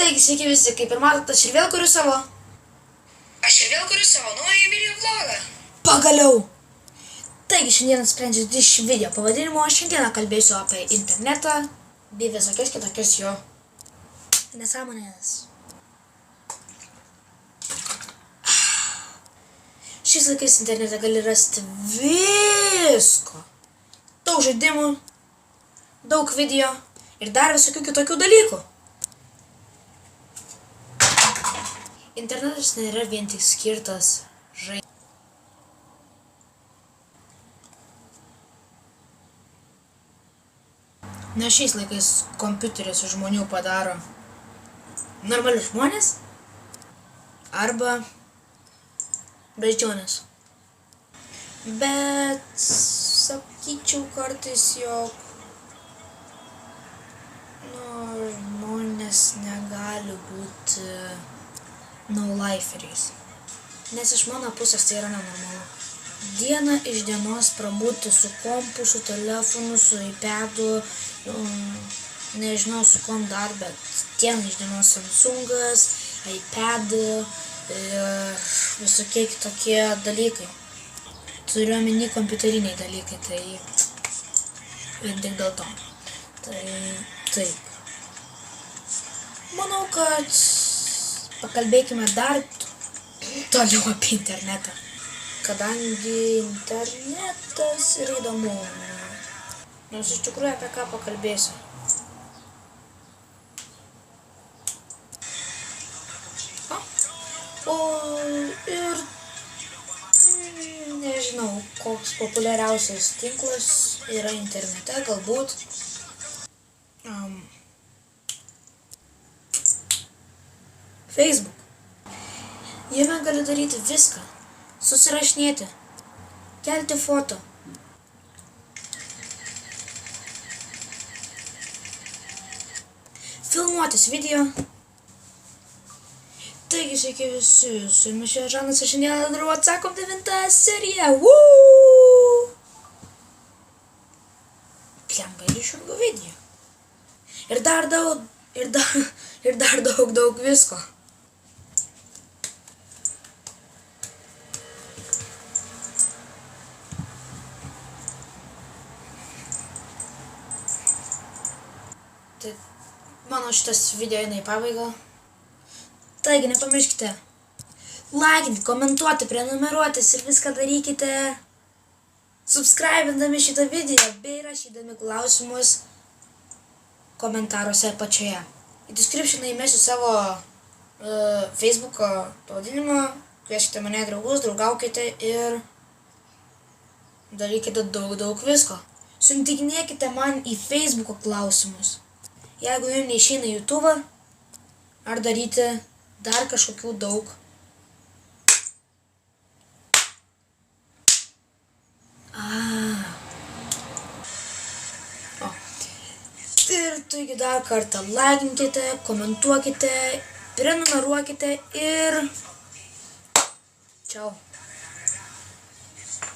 Taigi, sveiki visi, kaip ir matote, aš ir vėl kuriu savo naują video vlogą. Pagaliau! Taigi, šiandien sprendžiu iš video pavadinimo, šiandieną kalbėsiu apie internetą bei visokias kitokias jo nesąmonės. Šiais laikais internete gali rasti visko. Daug žaidimų, daug video ir dar visokių kitokių dalykų. Internetas nėra vien tik skirtas žaisti. Na, šiais laikais kompiuteris iš žmonių padaro normalius žmonės arba beždžionės. Bet sakyčiau kartais, jog žmonės negali būti no-liferiais. Nes iš mano pusės tai yra nenormalu. Diena iš dienos prabūti su kompu, su telefonu, su iPadu, nežinau su kom dar, bet diena iš dienos Samsungas, iPad ir visokie kitokie dalykai. Turiu omeny kompiuteriniai dalykai, tai vien tik dėl to. Tai taip. Manau, kad pakalbėkime dar toliau apie internetą, kadangi internetas yra įdomu, nors iš tikrųjų apie ką pakalbėsiu. Ir nežinau, koks populiariausias tinklas yra internete, galbūt Facebook. Jame gali daryti viską. Susirašinėti. Kelti foto. Filmuotis video. Taigi, sveiki visi. Su jumis čia Žanas ir šiandien darau atsakom 9 seriją. Plemba ir išjungiu video. Ir dar daug visko. Tai mano šitas video eina į pabaigą. Taigi nepamirškite laikinti, komentuoti, prenumeruotis ir viską darykite subscribindami šitą video bei rašydami klausimus komentaruose apačioje. Į descriptioną įmesiu savo Facebooko pavadinimą, kvieskite mane draugus, draugaukite ir darykite daug visko. Siuntinėkite man į Facebooko klausimus. Jeigu jums neišeina YouTube ar daryti dar kažkokių daug. Ir taigi dar kartą laikinkite, komentuokite, prenumeruokite ir ciao.